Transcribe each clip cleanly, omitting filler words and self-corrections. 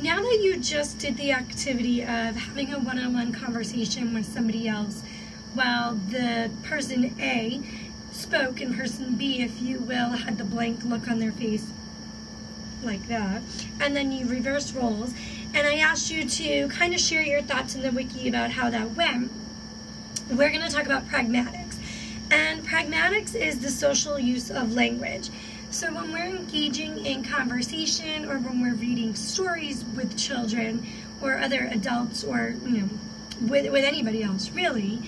now that you just did the activity of having a one-on-one conversation with somebody else, while the person A spoke and person B, if you will, had the blank look on their face like that, and then you reversed roles, and I asked you to kind of share your thoughts in the wiki about how that went, we're going to talk about pragmatics. And pragmatics is the social use of language. So when we're engaging in conversation, or when we're reading stories with children or other adults, or with anybody else really,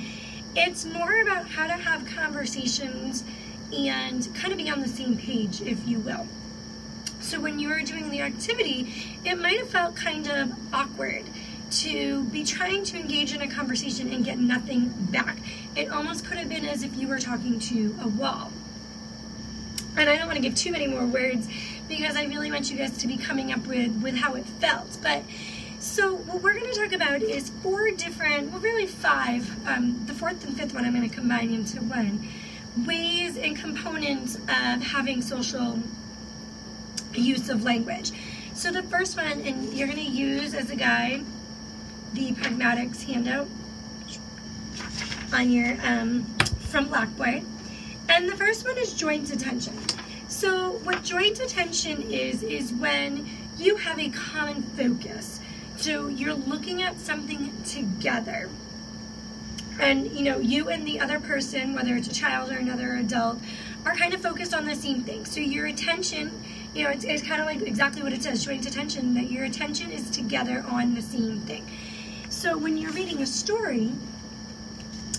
it's more about how to have conversations and kind of be on the same page, if you will. So when you were doing the activity, it might have felt kind of awkward to be trying to engage in a conversation and get nothing back. It almost could have been as if you were talking to a wall. And I don't want to give too many more words because I really want you guys to be coming up with how it felt. But so what we're going to talk about is 4 different, well really 5, the 4th and 5th one I'm going to combine into one, ways and components of having social use of language. So the first one, and you're going to use as a guide the Pragmatics handout on your from Blackboard. And the first one is joint attention. So what joint attention is when you have a common focus. So you're looking at something together. And you and the other person, whether it's a child or another adult, are kind of focused on the same thing. So your attention, it's kind of like exactly what it says, joint attention, that your attention is together on the same thing. So when you're reading a story,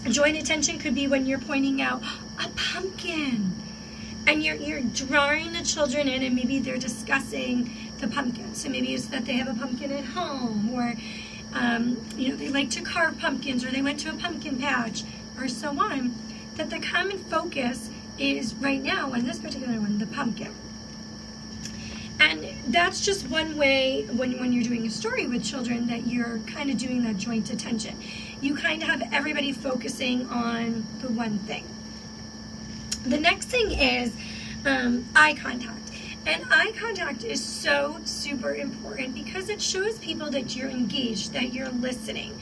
joint attention could be when you're pointing out a pumpkin and you're drawing the children in, and maybe they're discussing the pumpkin. So maybe it's that they have a pumpkin at home, or they like to carve pumpkins, or they went to a pumpkin patch, or so on. That the common focus is right now on this particular one, the pumpkin. And that's just one way when you're doing a story with children that you're kind of doing that joint attention. You kind of have everybody focusing on the one thing. The next thing is eye contact. And eye contact is so super important because it shows people that you're engaged, that you're listening.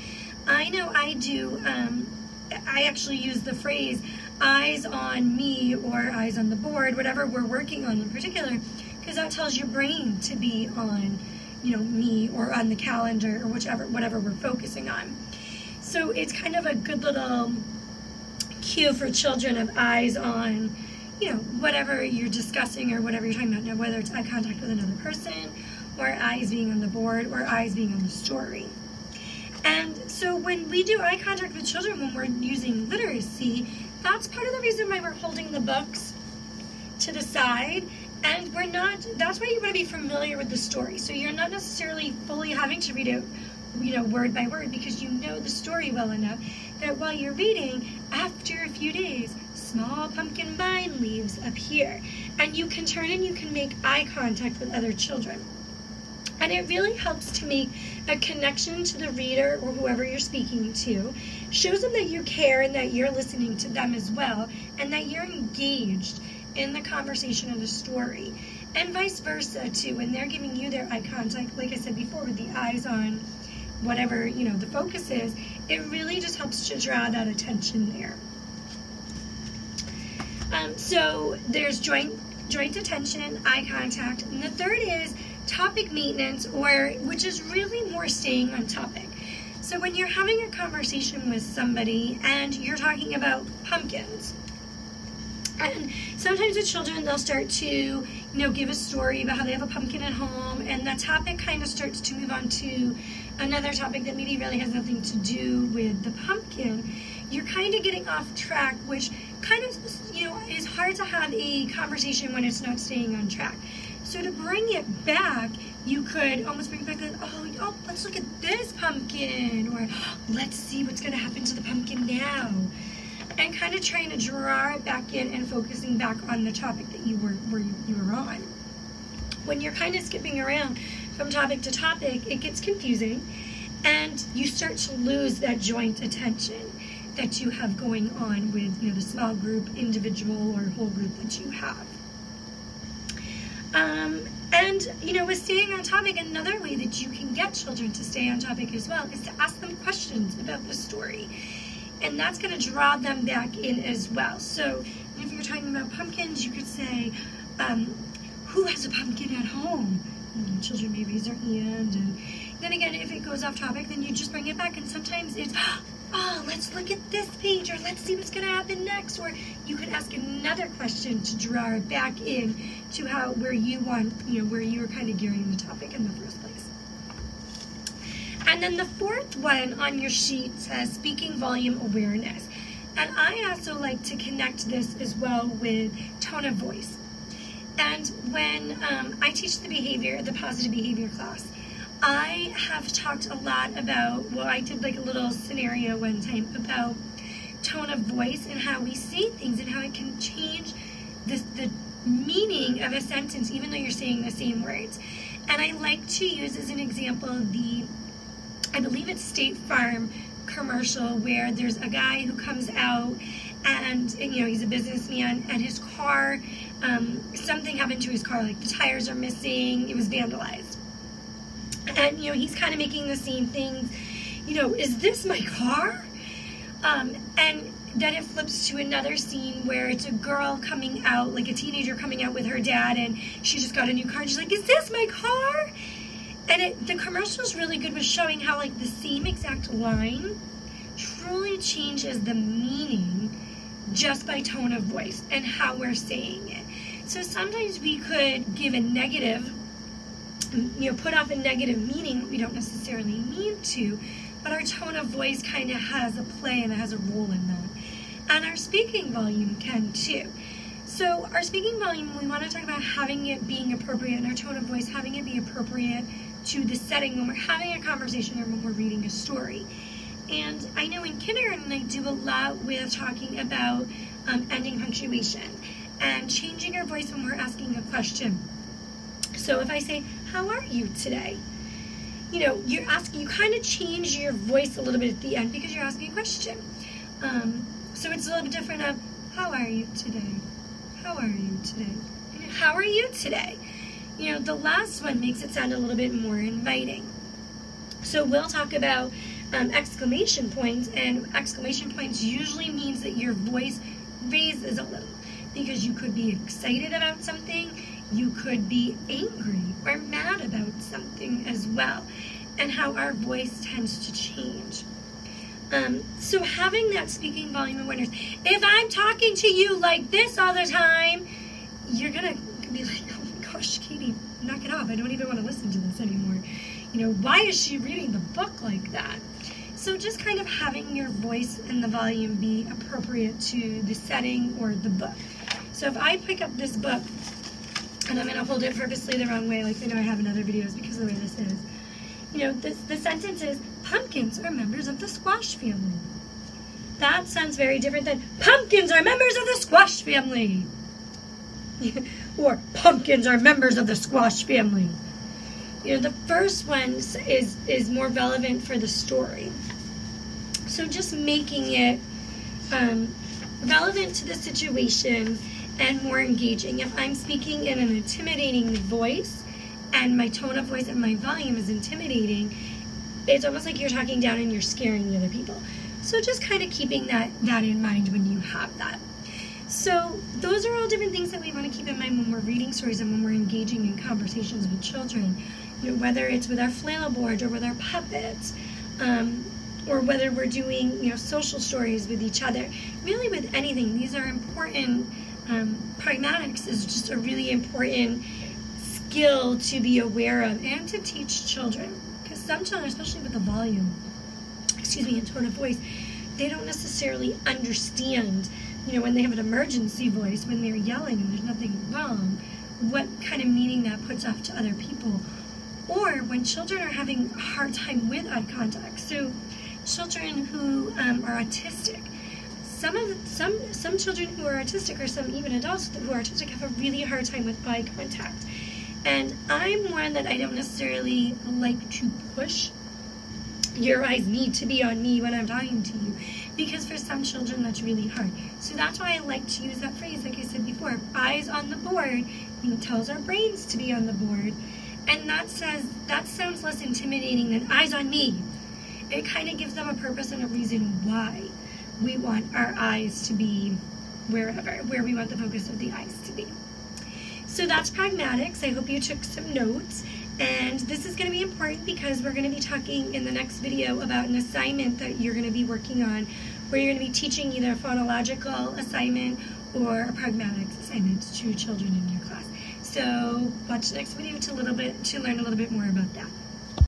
I know I do, I actually use the phrase eyes on me or eyes on the board, whatever we're working on in particular, because that tells your brain to be on, me or on the calendar or whatever we're focusing on. So it's kind of a good little cue for children of eyes on, whatever you're discussing or whatever you're talking about. Now, whether it's eye contact with another person, or eyes being on the board, or eyes being on the story. And so when we do eye contact with children when we're using literacy, that's part of the reason why we're holding the books to the side. And that's why you want to be familiar with the story. So you're not necessarily fully having to read it, word by word, because you know the story well enough that while you're reading, after a few days, small pumpkin vine leaves appear. And you can turn and you can make eye contact with other children. And it really helps to make a connection to the reader or whoever you're speaking to, shows them that you care and that you're listening to them as well, and that you're engaged in the conversation of the story. And vice versa too, when they're giving you their eye contact, like I said before, with the eyes on whatever, the focus is, it really just helps to draw that attention there. So there's joint attention, eye contact, and the third is topic maintenance, which is really more staying on topic. So when you're having a conversation with somebody and you're talking about pumpkins, and sometimes with children, they'll start to, give a story about how they have a pumpkin at home, and that topic kind of starts to move on to another topic that maybe really has nothing to do with the pumpkin. You're kind of getting off track, which kind of, is hard to have a conversation when it's not staying on track. So to bring it back, you could almost bring it back like, oh, let's look at this pumpkin, or let's see what's going to happen to the pumpkin now. And kind of trying to draw it back in and focusing back on the topic that you were on. When you're kind of skipping around from topic to topic, it gets confusing, and you start to lose that joint attention that you have going on with the small group, individual, or whole group that you have. And And, with staying on topic, another way that you can get children to stay on topic as well is to ask them questions about the story. And that's going to draw them back in as well. So if you're talking about pumpkins, you could say, who has a pumpkin at home? And children may raise their hand. And then again, if it goes off topic, then you just bring it back. And sometimes it's, oh, let's look at this page, or let's see what's going to happen next. Or you could ask another question to draw it back in to where you want, where you were kind of gearing the topic in the first place. And then the fourth one on your sheet says speaking volume awareness. And I also like to connect this as well with tone of voice. And when I teach the positive behavior class, I have talked a lot about, I did like a little scenario one time about tone of voice and how we say things and how it can change the meaning of a sentence even though you're saying the same words. And I like to use as an example I believe it's State Farm commercial where there's a guy who comes out and he's a businessman, and his car, something happened to his car, like the tires are missing, it was vandalized. And, he's kind of making the same things, is this my car? And then it flips to another scene where it's a girl coming out, like a teenager coming out with her dad, and she just got a new car, and she's like, is this my car? And the commercial is really good with showing how, like, the same exact line truly changes the meaning just by tone of voice and how we're saying it. So sometimes we could give a negative, put off a negative meaning we don't necessarily mean to, but our tone of voice kind of has a play and it has a role in that. And our speaking volume can too. So our speaking volume, we want to talk about having it being appropriate, and our tone of voice having it be appropriate to the setting when we're having a conversation or when we're reading a story. And I know in kindergarten I do a lot with talking about ending punctuation and changing our voice when we're asking a question. So if I say, how are you today? You kind of change your voice a little bit at the end because you're asking a question. So it's a little bit different of, how are you today? How are you today? How are you today? The last one makes it sound a little bit more inviting. So we'll talk about exclamation points, and exclamation points usually means that your voice raises a little because you could be excited about something, you could be angry or mad about something as well, and how our voice tends to change. So having that speaking volume awareness, if I'm talking to you like this all the time, you're gonna be like, oh my gosh, Katie, knock it off, I don't even want to listen to this anymore. Why is she reading the book like that? So just kind of having your voice and the volume be appropriate to the setting or the book. So if I pick up this book, and I'm going to hold it purposely the wrong way, like I know I have in other videos because of the way this is. The sentence is, pumpkins are members of the squash family. That sounds very different than, pumpkins are members of the squash family. Or, pumpkins are members of the squash family. The first one is more relevant for the story. So just making it relevant to the situation and more engaging. If I'm speaking in an intimidating voice and my tone of voice and my volume is intimidating, it's almost like you're talking down and you're scaring the other people. So just kind of keeping that in mind when you have that. So those are all different things that we want to keep in mind when we're reading stories and when we're engaging in conversations with children. Whether it's with our flannel boards or with our puppets, or whether we're doing social stories with each other. Really with anything, these are important. Pragmatics is just a really important skill to be aware of and to teach children. Because some children, especially with the volume, and tone of voice, they don't necessarily understand, when they have an emergency voice, when they're yelling and there's nothing wrong, what kind of meaning that puts off to other people. Or when children are having a hard time with eye contact. So children who are autistic, some children who are autistic, or some even adults who are autistic, have a really hard time with eye contact. And I'm one that I don't necessarily like to push. Your eyes need to be on me when I'm talking to you, because for some children that's really hard. So that's why I like to use that phrase, like I said before, eyes on the board, tells our brains to be on the board. And that sounds less intimidating than eyes on me. It kind of gives them a purpose and a reason why we want our eyes to be where we want the focus of the eyes to be. So that's Pragmatics. I hope you took some notes. And this is going to be important because we're going to be talking in the next video about an assignment that you're going to be working on, where you're going to be teaching either a phonological assignment or a pragmatics assignment to children in your class. So watch the next video to learn a little bit more about that.